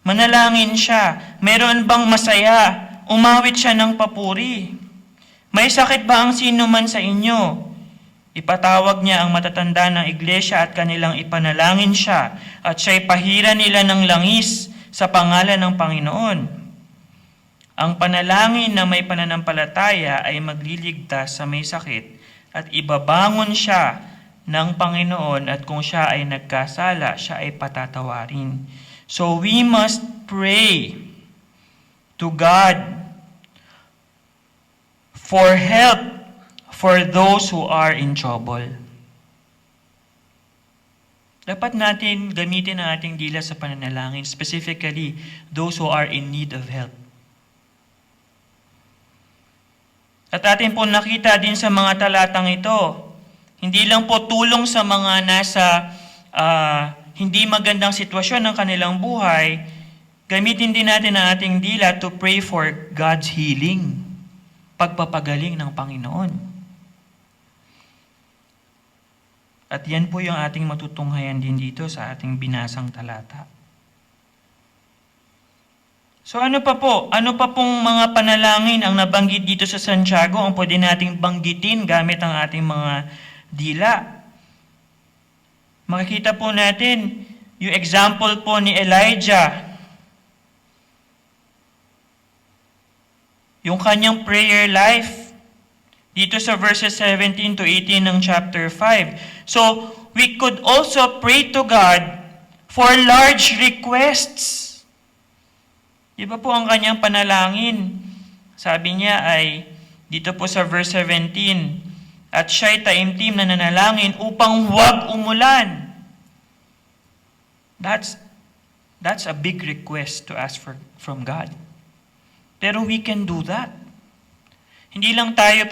Manalangin siya. Meron bang masaya? Umawit siya ng papuri. May sakit ba ang sino man sa inyo? Ipatawag niya ang matatanda ng iglesia at kanilang ipanalangin siya, at siya'y pahira nila ng langis sa pangalan ng Panginoon. Ang panalangin na may pananampalataya ay magliligtas sa may sakit at ibabangon siya ng Panginoon, at kung siya ay nagkasala, siya ay patatawarin. So we must pray to God for help for those who are in trouble. Dapat natin gamitin ang ating dila sa pananalangin, specifically those who are in need of help. At atin po nakita din sa mga talatang ito, hindi lang po tulong sa mga nasa hindi magandang sitwasyon ng kanilang buhay, gamitin din natin ang ating dila to pray for God's healing, pagpapagaling ng Panginoon. At yan po yung ating matutunghayan din dito sa ating binasang talata. So ano pa po? Ano pa pong mga panalangin ang nabanggit dito sa Santiago ang pwede nating banggitin gamit ang ating mga dila? Makikita po natin yung example po ni Elijah. Yung kanyang prayer life dito sa verses 17 to 18 ng chapter 5. So, we could also pray to God for large requests. Di ba po ang kanyang panalangin? Sabi niya ay, dito po sa verse 17, at siya'y taimtim na nanalangin upang huwag umulan. That's a big request to ask from God. Pero we can do that. Hindi lang tayo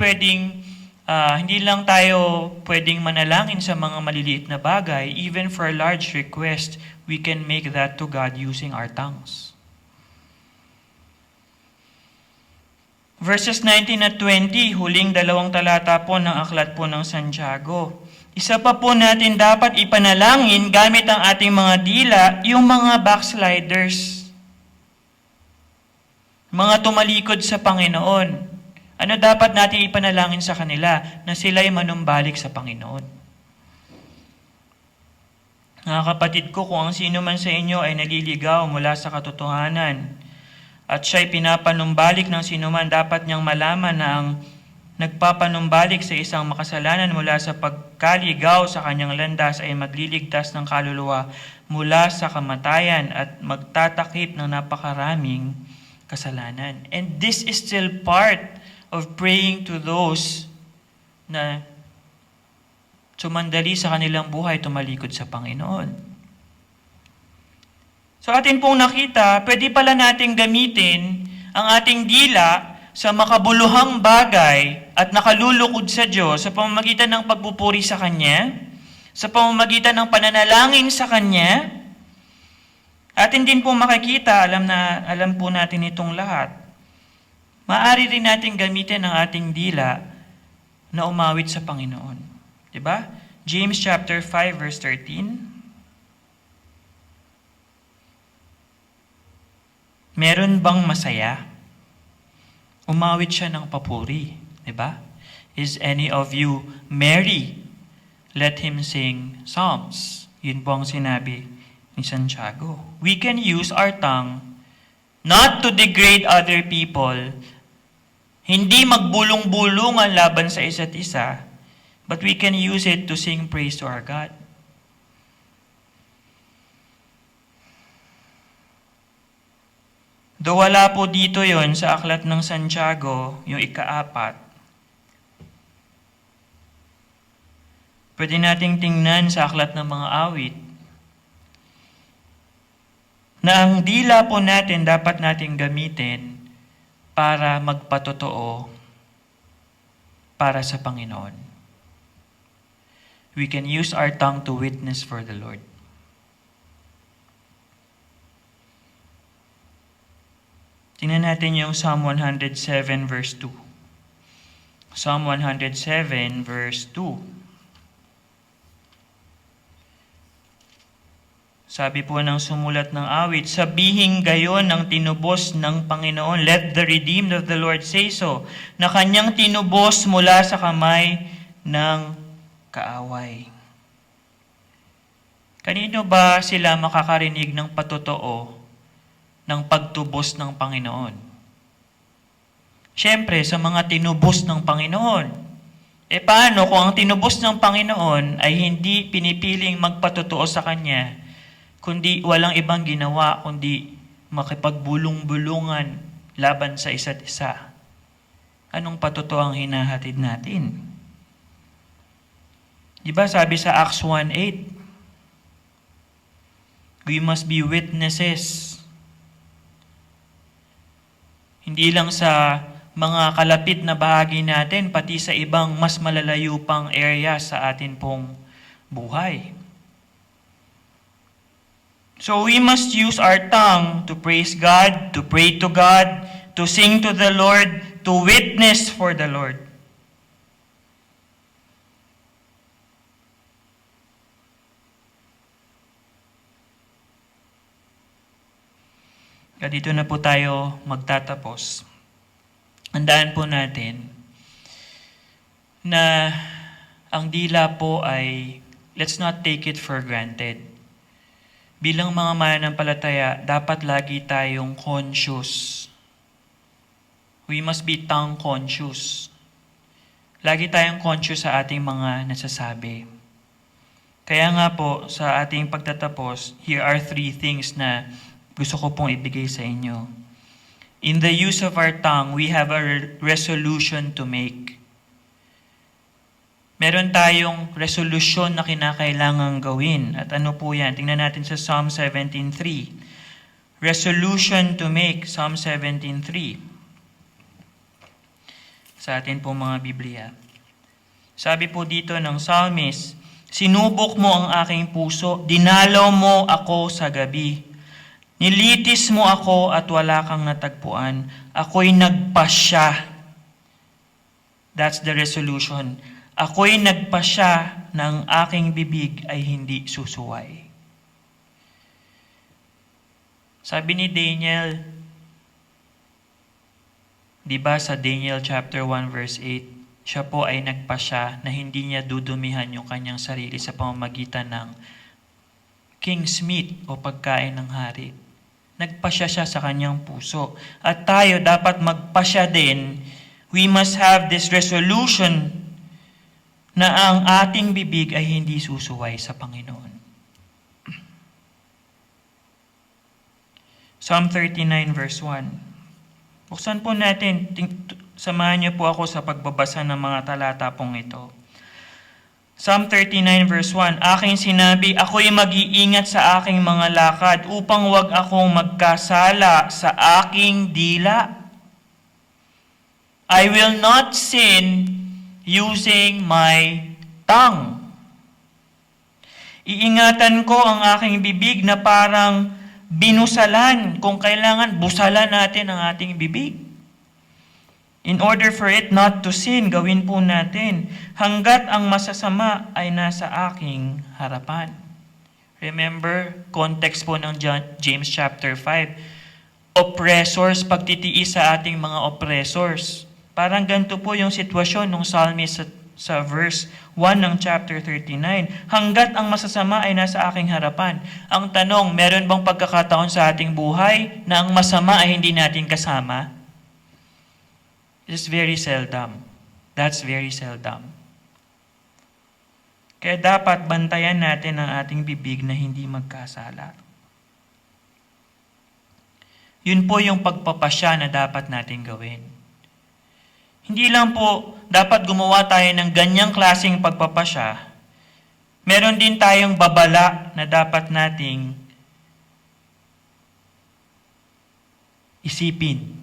pwedeng manalangin sa mga maliliit na bagay. Even for a large request, we can make that to God using our tongues. Verses 19 at 20, huling dalawang talata po ng aklat po ng Santiago. Isa pa po natin dapat ipanalangin gamit ang ating mga dila, yung mga backsliders. Mga tumalikod sa Panginoon. Ano dapat natin ipanalangin sa kanila? Na sila'y manumbalik sa Panginoon. Mga kapatid ko, kung ang sino man sa inyo ay naliligaw mula sa katotohanan, at siya'y pinapanumbalik ng sinuman, dapat niyang malaman na ang nagpapanumbalik sa isang makasalanan mula sa pagkaligaw sa kanyang landas ay magliligtas ng kaluluwa mula sa kamatayan at magtatakip ng napakaraming kasalanan. And this is still part of praying to those na sumandali sa kanilang buhay, tumalikod sa Panginoon. So atin pong nakita, pwede pala nating gamitin ang ating dila sa makabuluhang bagay at nakalulukod sa Diyos sa pamamagitan ng pagpupuri sa Kanya, sa pamamagitan ng pananalangin sa Kanya. Atin din po makikita, alam po natin itong lahat. Maaari rin natin gamitin ang ating dila na umawit sa Panginoon. Diba? James chapter 5 verse 13. Meron bang masaya? Umawit siya ng papuri. Diba? Is any of you merry? Let him sing psalms. Yun po ang sinabi ni Santiago. We can use our tongue not to degrade other people, hindi magbulong-bulungan laban sa isa't isa, but we can use it to sing praise to our God. Though wala po dito yon sa aklat ng Santiago, yung ika-4, pwede nating tingnan sa aklat ng mga awit na ang dila po natin dapat nating gamitin para magpatotoo para sa Panginoon. We can use our tongue to witness for the Lord. Tingnan natin yung Psalm 107 verse 2. Psalm 107 verse 2. Sabi po ng sumulat ng awit, sabihin gayon ng tinubos ng Panginoon, let the redeemed of the Lord say so, na kanyang tinubos mula sa kamay ng kaaway. Kanino ba sila makakarinig ng patotoo ng pagtubos ng Panginoon? Siyempre, sa mga tinubos ng Panginoon. Paano kung ang tinubos ng Panginoon ay hindi pinipiling magpatotoo sa Kanya, kundi walang ibang ginawa, kundi makipagbulong-bulungan laban sa isa't isa? Anong patotoo ang hinahatid natin? Diba sabi sa Acts 1:8, we must be witnesses. Hindi lang sa mga kalapit na bahagi natin, pati sa ibang mas malalayo pang area sa atin pong buhay. So we must use our tongue to praise God, to pray to God, to sing to the Lord, to witness for the Lord. Dito na po tayo magtatapos. Handaan po natin na ang dila po ay, let's not take it for granted. Bilang mga mananampalataya, dapat lagi tayong conscious. We must be tongue conscious. Lagi tayong conscious sa ating mga nasasabi. Kaya nga po, sa ating pagtatapos, here are 3 things na gusto ko pong ibigay sa inyo. In the use of our tongue, we have a resolution to make. Meron tayong resolusyon na kinakailangang gawin. At ano po yan? Tingnan natin sa Psalm 17:3. Resolution to make, Psalm 17:3. Sa atin po mga Biblia. Sabi po dito ng psalmist, sinubok mo ang aking puso, dinalaw mo ako sa gabi. Nilitis mo ako at wala kang natagpuan. Ako'y nagpasya. That's the resolution. Ako'y nagpasya na ang aking bibig ay hindi susuway. Sabi ni Daniel, di ba sa Daniel chapter 1 verse 8, siya po ay nagpasya na hindi niya dudumihan yung kanyang sarili sa pamamagitan ng king's meat o pagkain ng hari. Nagpasya siya sa kanyang puso. At tayo dapat magpasya din. We must have this resolution na ang ating bibig ay hindi susuway sa Panginoon. Psalm 39 verse 1. Buksan po natin, samahan niyo po ako sa pagbabasa ng mga talata pong ito. Psalm 39 verse 1, aking sinabi, ako'y mag-iingat sa aking mga lakad upang wag akong magkasala sa aking dila. I will not sin using my tongue. Iingatan ko ang aking bibig na parang binusalan. Kung kailangan, busalan natin ang ating bibig. In order for it not to sin, gawin po natin hanggat ang masasama ay nasa aking harapan. Remember, context po ng James chapter 5. Oppressors, pagtitiis sa ating mga oppressors. Parang ganito po yung sitwasyon ng psalmist sa verse 1 ng chapter 39. Hanggat ang masasama ay nasa aking harapan. Ang tanong, meron bang pagkakataon sa ating buhay na ang masama ay hindi natin kasama? It's very seldom. That's very seldom. Kaya dapat bantayan natin ang ating bibig na hindi magkasala. Yun po yung pagpapasya na dapat natin gawin. Hindi lang po dapat gumawa tayo ng ganyang klaseng pagpapasya. Meron din tayong babala na dapat nating isipin.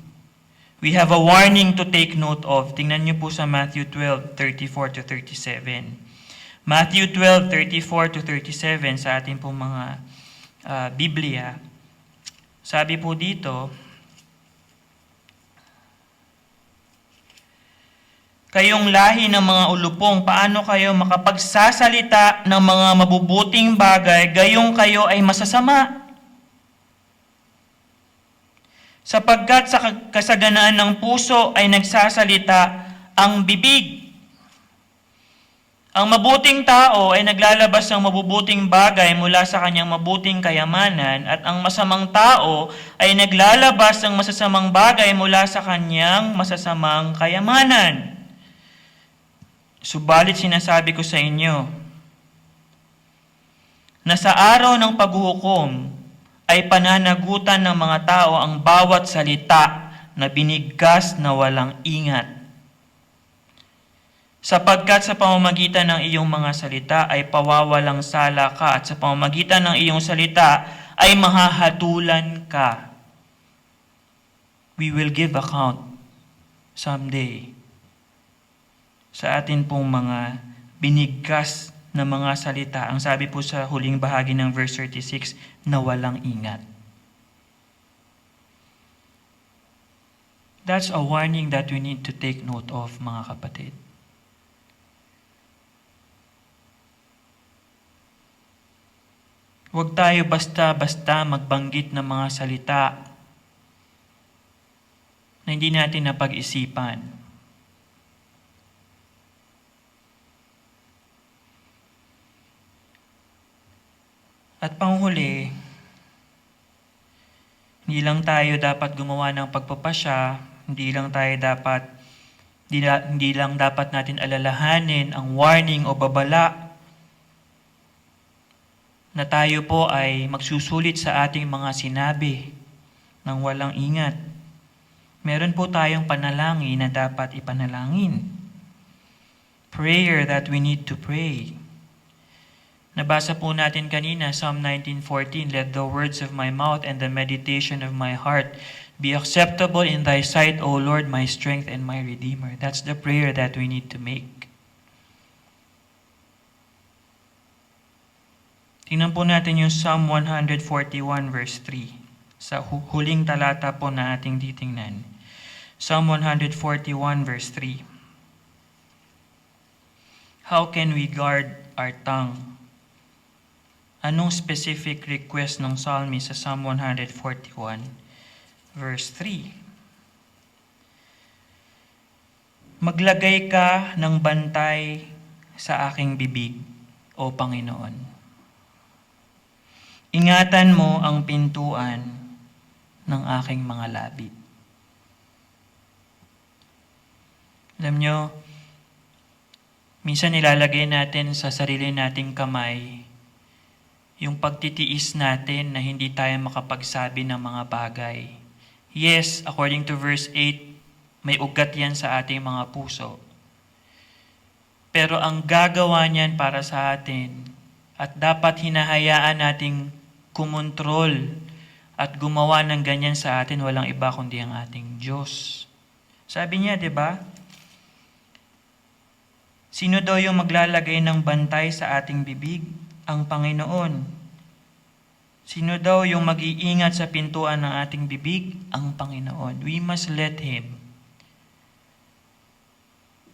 We have a warning to take note of. Tingnan niyo po sa Matthew 12:34-37. Matthew 12:34-37 sa ating pong mga Biblia. Sabi po dito, kayong lahi ng mga ulupong, paano kayo makapagsasalita ng mga mabubuting bagay, gayong kayo ay masasama? Sapagkat sa kasaganaan ng puso ay nagsasalita ang bibig. Ang mabuting tao ay naglalabas ng mabubuting bagay mula sa kanyang mabuting kayamanan at ang masamang tao ay naglalabas ng masasamang bagay mula sa kanyang masasamang kayamanan. Subalit sinasabi ko sa inyo na sa araw ng paghuhukom ay pananagutan ng mga tao ang bawat salita na binigkas na walang ingat. Sapagkat sa pamamagitan ng iyong mga salita ay pawawalang sala ka at sa pamamagitan ng iyong salita ay mahahatulan ka. We will give account someday sa atin pong mga binigkas na mga salita. Ang sabi po sa huling bahagi ng verse 36, na walang ingat. That's a warning that we need to take note of, mga kapatid. Huwag tayo basta-basta magbanggit ng mga salita na hindi natin napag-isipan. At panghuli, hindi lang tayo dapat gumawa ng pagpapasya, hindi lang dapat natin alalahanin ang warning o babala na tayo po ay magsusulit sa ating mga sinabi ng walang ingat. Meron po tayong panalangin na dapat ipanalangin. Prayer that we need to pray. Nabasa po natin kanina, Psalm 19:14, "Let the words of my mouth and the meditation of my heart be acceptable in thy sight, O Lord, my strength and my Redeemer." That's the prayer that we need to make. Tingnan po natin yung Psalm 141 verse 3. Sa huling talata po na ating titingnan. Psalm 141 verse 3. How can we guard our tongue? Anong specific request ng psalmist sa Psalm 141 verse 3? Maglagay ka ng bantay sa aking bibig, O Panginoon. Ingatan mo ang pintuan ng aking mga labi. Alam nyo, minsan nilalagay natin sa sarili nating kamay yung pagtitiis natin na hindi tayo makapagsabi ng mga bagay. Yes, according to verse 8, may ugat yan sa ating mga puso. Pero ang gagawa niyan para sa atin at dapat hinahayaan nating kumontrol at gumawa ng ganyan sa atin, walang iba kundi ang ating Diyos. Sabi niya, di ba? Sino daw yung maglalagay ng bantay sa ating bibig? Ang Panginoon. Sino daw yung mag-iingat sa pintuan ng ating bibig? Ang Panginoon. We must let Him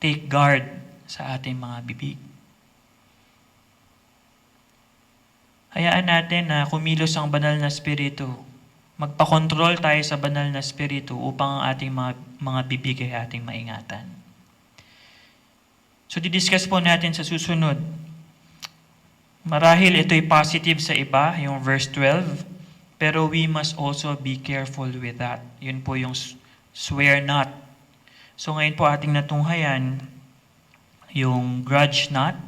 take guard sa ating mga bibig. Hayaan natin na kumilos ang banal na Espiritu. Magpakontrol tayo sa banal na Espiritu upang ang ating mga bibig ay ating maingatan. So, didiscuss po natin sa susunod. Marahil ito'y positive sa iba, yung verse 12, pero we must also be careful with that. Yun po yung swear not. So, ngayon po ating natunghayan yung grudge not.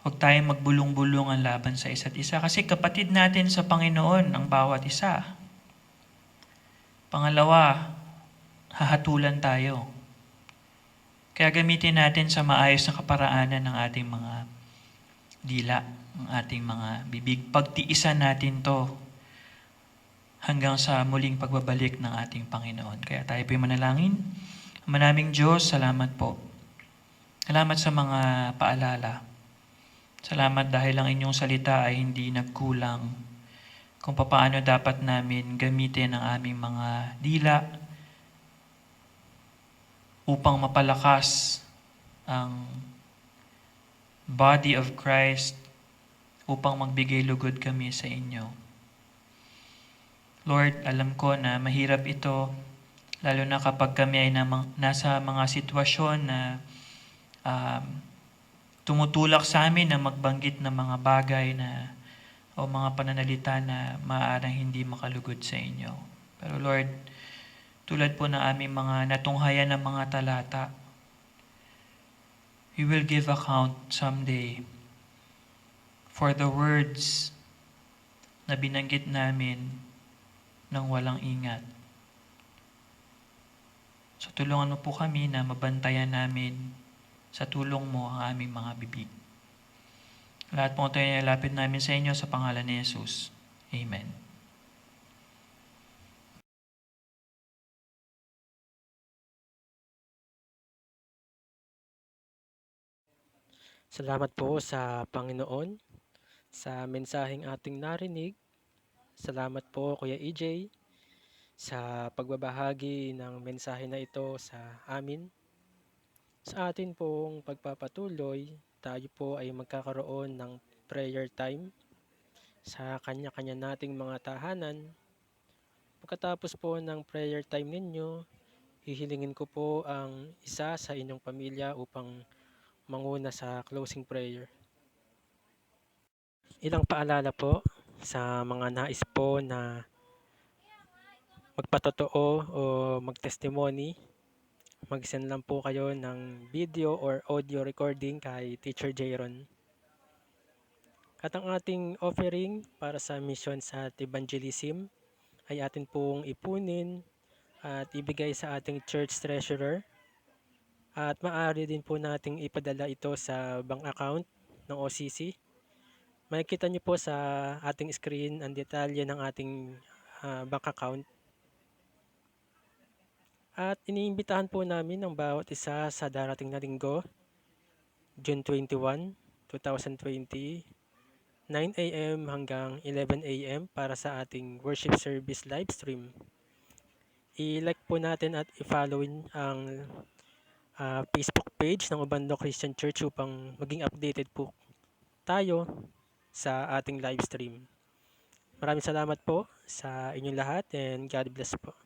Huwag tayong magbulong-bulungan laban sa isa't isa. Kasi kapatid natin sa Panginoon ang bawat isa. Pangalawa, hahatulan tayo. Kaya gamitin natin sa maayos na kaparaanan ng ating mga dila, ng ating mga bibig. Pagtiisan natin to hanggang sa muling pagbabalik ng ating Panginoon. Kaya tayo po'y manalangin. Manaming Diyos, salamat po. Salamat sa mga paalala. Salamat dahil ang inyong salita ay hindi nagkulang kung paano dapat namin gamitin ang aming mga dila upang mapalakas ang body of Christ, upang magbigay lugod kami sa inyo. Lord, alam ko na mahirap ito, lalo na kapag kami ay nasa mga sitwasyon na tumutulak sa amin na magbanggit ng mga bagay na o mga pananalita na maaaring hindi makalugod sa inyo. Pero Lord, tulad po ng aming mga natunghayan ng mga talata, we will give account someday for the words na binanggit namin ng walang ingat. So tulungan mo po kami na mabantayan namin sa tulong mo ang aming mga bibig. Lahat po ito ay nilapit namin sa inyo sa pangalan ni Jesus. Amen. Salamat po sa Panginoon sa mensaheng ating narinig. Salamat po Kuya EJ sa pagbabahagi ng mensahe na ito sa amin. Sa atin pong pagpapatuloy, tayo po ay magkakaroon ng prayer time sa kanya-kanya nating mga tahanan. Pagkatapos po ng prayer time ninyo, hihilingin ko po ang isa sa inyong pamilya upang manguna sa closing prayer. Ilang paalala po sa mga nais po na magpatotoo o magtestimony. Mag-send lang po kayo ng video or audio recording kay Teacher Jayron. At ang ating offering para sa mission at evangelism ay atin pong ipunin at ibigay sa ating church treasurer, at maaari din po nating ipadala ito sa bank account ng OCC. Makikita niyo po sa ating screen ang detalye ng ating bank account. At iniimbitahan po namin ang bawat isa sa darating na linggo, June 21, 2020, 9 a.m. hanggang 11 a.m. para sa ating worship service live stream. I-like po natin at i-follow ang Facebook page ng Obando Christian Church upang maging updated po tayo sa ating live stream. Maraming salamat po sa inyong lahat and God bless po.